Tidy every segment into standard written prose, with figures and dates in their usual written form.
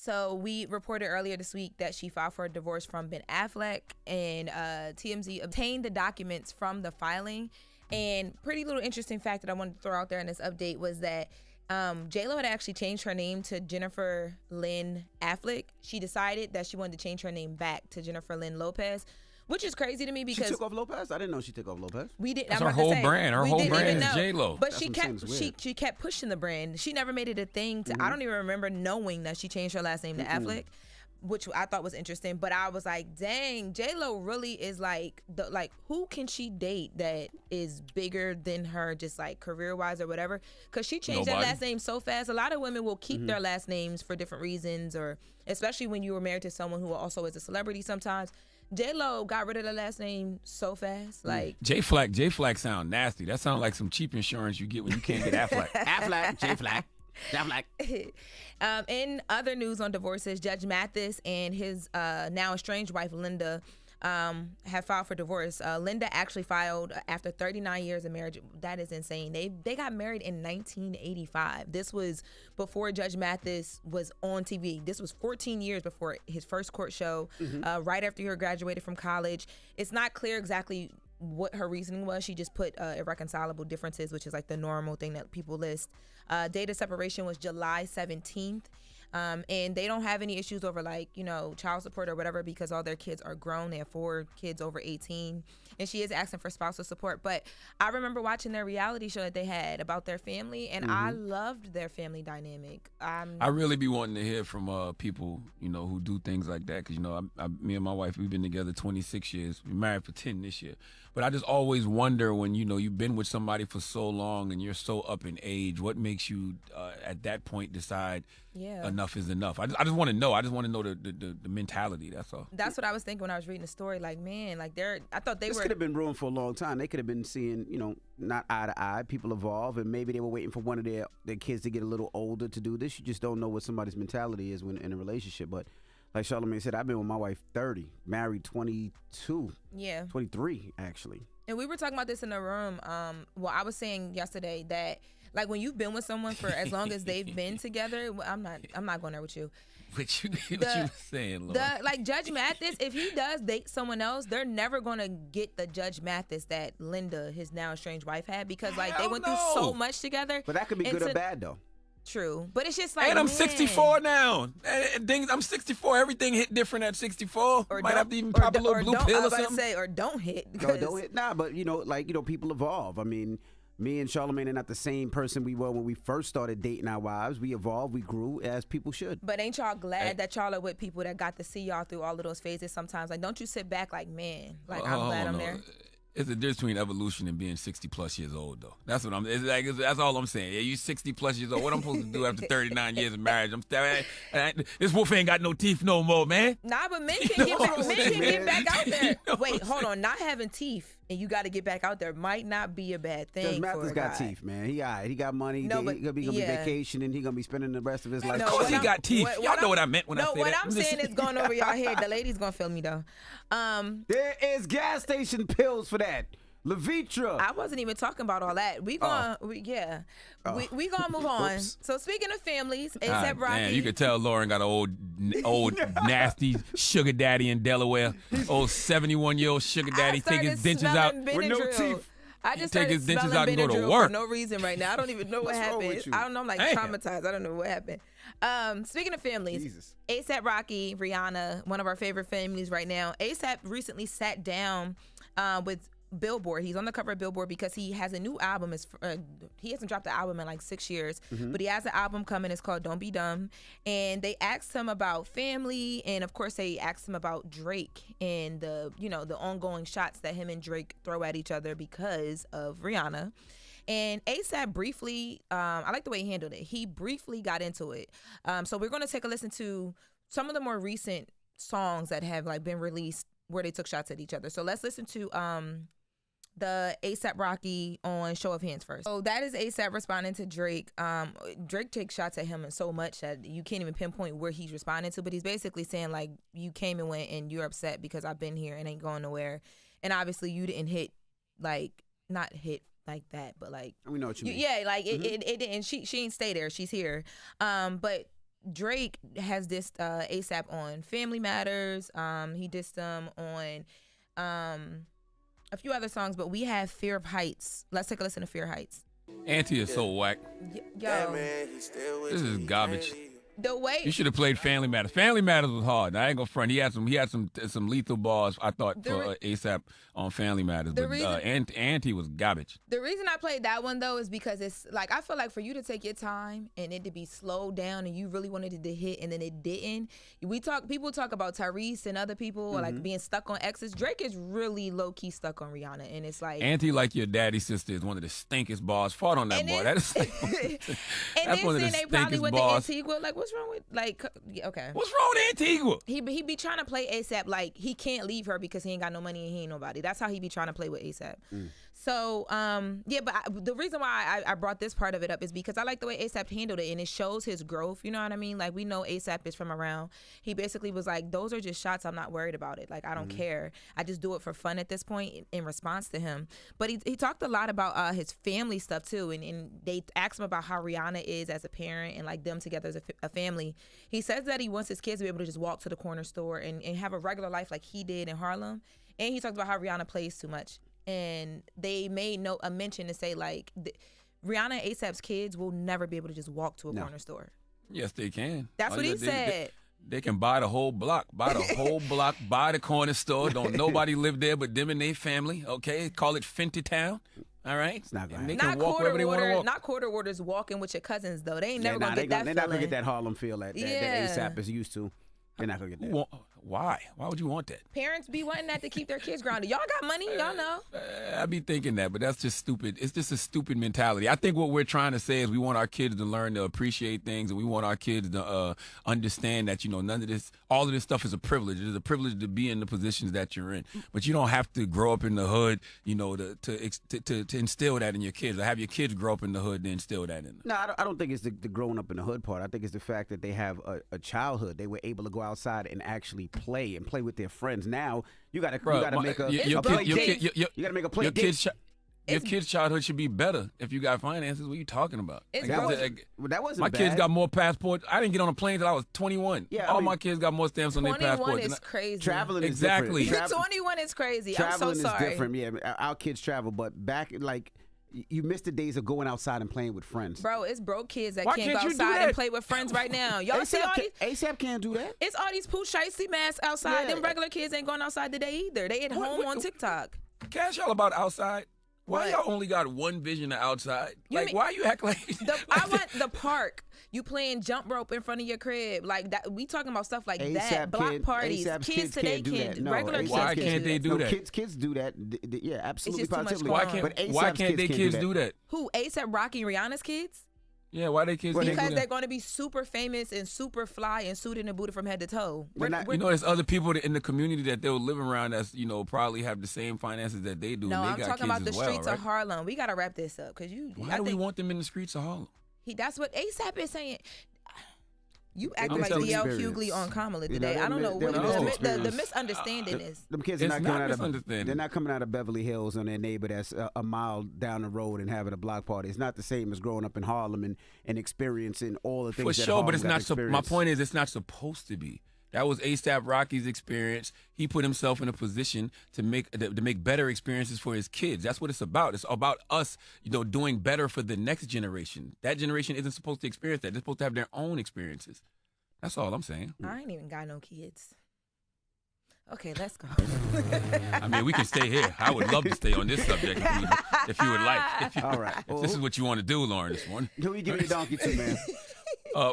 So we reported earlier this week that she filed for a divorce from Ben Affleck, and TMZ obtained the documents from the filing. And pretty little interesting fact that I wanted to throw out there in this update was that J-Lo had actually changed her name to Jennifer Lynn Affleck. She decided that she wanted to change her name back to Jennifer Lynn Lopez, which is crazy to me because she took off Lopez. I didn't know she took off Lopez. We didn't. That's her whole brand. Her whole brand is J-Lo. But she kept pushing the brand. She never made it a thing. I don't even remember knowing that she changed her last name to Affleck, which I thought was interesting. But I was like, dang, J-Lo really is like who can she date that is bigger than her, just like career wise or whatever? Because she changed that last name so fast. A lot of women will keep their last names for different reasons, or especially when you were married to someone who also is a celebrity sometimes. J-Lo got rid of the last name so fast. Like J-Flack sound nasty. That sounds like some cheap insurance you get when you can't get Affleck. Affleck, J-Flack. In other news on divorces, Judge Mathis and his now estranged wife Linda have filed for divorce. Linda actually filed after 39 years of marriage. That is insane. They got married in 1985. This was before Judge Mathis was on TV. This was 14 years before his first court show, right after he graduated from college. It's not clear exactly what her reasoning was. She just put irreconcilable differences, which is like the normal thing that people list. Date of separation was July 17th. And they don't have any issues over child support or whatever because all their kids are grown. They have 4 kids over 18. And she is asking for spousal support. But I remember watching their reality show that they had about their family, and I loved their family dynamic. I really be wanting to hear from people, who do things like that. Because, me and my wife, we've been together 26 years. We're married for 10 this year. But I just always wonder when, you've been with somebody for so long and you're so up in age, what makes you at that point decide enough is enough? I just want to know. I just want to know the mentality. That's all. That's what I was thinking when I was reading the story. Like, man, I thought this could have been brewing for a long time. They could have been seeing, not eye to eye. People evolve, and maybe they were waiting for one of their kids to get a little older to do this. You just don't know what somebody's mentality is when in a relationship. But like Charlamagne said, I've been with my wife 30, married 22. Yeah. 23, actually. And we were talking about this in the room. I was saying yesterday that when you've been with someone for as long as they've been together, I'm not going there with you. What you saying, Lord? Judge Mathis, if he does date someone else, they're never going to get the Judge Mathis that Linda, his now estranged wife, had because they went through so much together. But that could be good or bad, though. True, but it's just and I'm 64 now. I'm 64. Everything hit different at 64. Or might have to even pop a little blue pill or something. Or don't hit. Don't hit. Nah, but people evolve. I mean, me and Charlamagne are not the same person we were when we first started dating our wives. We evolved, we grew as people should. But ain't y'all glad that y'all are with people that got to see y'all through all of those phases sometimes? Don't you sit back I'm glad I'm there? It's a difference between evolution and being 60 plus years old, though. That's what that's all I'm saying. Yeah, you 60 plus years old. What I'm supposed to do after 39 years of marriage? This wolf ain't got no teeth no more, man. Nah, but men can get back out there. Wait, hold on. Not having teeth and you got to get back out there might not be a bad thing. Because Mathis got teeth, man. He all right. He got money. He's gonna be vacationing. He's gonna be spending the rest of his life. Of course he got teeth. Y'all know what I meant when I said that. No, what I'm saying is going over y'all head. The lady's gonna feel me though. There is gas station pills for that. Levitra. I wasn't even talking about all that. We gonna move on. Oops. So speaking of families, A$AP Rocky. Man, you could tell Lauren got an old nasty sugar daddy in Delaware. Old 71-year-old sugar daddy take his dentures out with no teeth. I just take started his dentures out and go to Benadryl work for no reason right now. I don't even know what happened. I don't know. I'm traumatized. I don't know what happened. Speaking of families, Jesus. A$AP Rocky, Rihanna, one of our favorite families right now. A$AP recently sat down with Billboard. He's on the cover of Billboard because he has a new album. He hasn't dropped the album in 6 years, but he has an album coming. It's called Don't Be Dumb. And they asked him about family, and of course they asked him about Drake and the ongoing shots that him and Drake throw at each other because of Rihanna. And A$AP briefly, I like the way he handled it. He briefly got into it. So we're going to take a listen to some of the more recent songs that have been released where they took shots at each other. So let's listen to the A$AP Rocky on Show of Hands first. So that is A$AP responding to Drake. Drake takes shots at him so much that you can't even pinpoint where he's responding to, but he's basically saying you came and went and you're upset because I've been here and ain't going nowhere. And obviously you didn't hit, not hit like that, but we know what you mean. Yeah, it didn't. She ain't stay there. She's here. But Drake has dissed ASAP on Family Matters. He dissed him on a few other songs, but we have Fear of Heights. Let's take a listen to Fear Heights. Auntie is so whack. Yo, This is garbage. the way You should have played Family Matters. Family Matters was hard. I ain't gonna front. He had some lethal bars. I thought for ASAP on Family Matters, but Auntie was garbage. the reason I played that one though is because it's like I feel like for you to take your time and it to be slowed down and you really wanted it to hit and then it didn't. People talk about Tyrese and other people like being stuck on exes. Drake is really low key stuck on Rihanna, and it's like Auntie like your daddy's sister is one of the stinkest bars. Fought on that And boy. then- That is and that's one of the then they probably stinkest went bars. to Antigua. Like, what's wrong with okay? What's wrong with Antigua? He be trying to play ASAP like he can't leave her because he ain't got no money and he ain't nobody. That's how he be trying to play with ASAP. So but the reason why I brought this part of it up is because I like the way ASAP handled it, and it shows his growth. You know what I mean? Like, we know ASAP is from around. He basically was like, those are just shots. I'm not worried about it. Like, I don't care. I just do it for fun at this point in response to him. But he talked a lot about his family stuff too, and they asked him about how Rihanna is as a parent and like them together as a family. He says that he wants his kids to be able to just walk to the corner store and have a regular life like he did in Harlem. And he talked about how Rihanna plays too much. And they made a mention to say like Rihanna and ASAP's kids will never be able to just walk to a corner store. Yes, they can. That's what he said. They can buy the whole block, buy the corner store. Don't nobody live there but them and their family. Okay, call it Fenty Town. All right, It's not gonna and they happen. can walk wherever they want to walk. Not quarter orders walking with your cousins though. They ain't never gonna get that They're feeling. not gonna get that Harlem feel that ASAP is used to. They're not gonna get that. Why? Why would you want that? Parents be wanting that to keep their kids grounded. Y'all got money, y'all know. I be thinking that, but that's just stupid. It's just a stupid mentality. I think what we're trying to say is we want our kids to learn to appreciate things, and we want our kids to understand that, all of this stuff is a privilege. It is a privilege to be in the positions that you're in. But you don't have to grow up in the hood, to instill that in your kids, or have your kids grow up in the hood and instill that in them. No, I don't think it's the growing up in the hood part. I think it's the fact that they have a childhood. They were able to go outside and actually play with their friends. Now you gotta make a play date. You gotta make a play date. Your kid's childhood should be better if you got finances. What are you talking about? That wasn't my bad. kids got more passports. I didn't get on a plane until I was 21. Yeah, all my kids got more stamps on their passports. 21 is crazy. Traveling is Exactly. different. 21 is crazy. Traveling I'm so sorry. is different. Yeah, our kids travel, but back you missed the days of going outside and playing with friends. Bro, it's broke kids that Why can't can't go you do outside that? and play with friends right now. Y'all see all these? ASAP can't do that. It's all these pooch shicey masks outside. Yeah. Them regular kids ain't going outside today either. They at home on TikTok. Cash y'all about outside. Why What? y'all only got one vision of outside? You Why you act like I want the park. You playing jump rope in front of your crib like that. We talking about stuff like that. Block parties. ASAP's Kids today can't do that. No, regular kids. Why can't can't they do that? Kids do that. Yeah, absolutely, just too much positively. going on. Why can't they kids do do that? Who ASAP Rocky Rihanna's kids? Yeah, why they kids can't do Because that? they're going to be super famous and super fly and suited and booted from head to toe. There's other people in the community that they'll live around that's, probably have the same finances that they do. No, and they I'm got talking kids about the as well, streets right? of Harlem. We got to wrap this up because Why do we want them in the streets of Harlem? That's what ASAP is saying. You I'm acting like telling DL you. Hughley on Kamala You today. know, I don't know they're what lived the experience. misunderstanding is. Them kids It's are not coming out misunderstanding. they're not coming out of Beverly Hills on their neighbor that's a mile down the road and having a block party. It's not the same as growing up in Harlem and experiencing all the things For that sure, Harlem but it's got not. to experience. My point is, it's not supposed to be. That was ASAP Rocky's experience. He put himself in a position to make better experiences for his kids. That's what it's about. It's about us, doing better for the next generation. That generation isn't supposed to experience that. They're supposed to have their own experiences. That's all I'm saying. I ain't even got no kids. Okay, let's go. I mean, we can stay here. I would love to stay on this subject if you would like. All right. If this is what you want to do, Lauren, this morning. Who you give me the donkey to, man?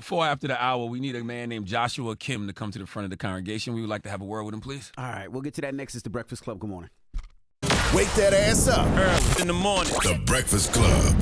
4 after the hour, we need a man named Joshua Kim to come to the front of the congregation. We would like to have a word with him, please. All right, we'll get to that next. It's the Breakfast Club. Good morning. Wake that ass up. Early in the morning. The Breakfast Club.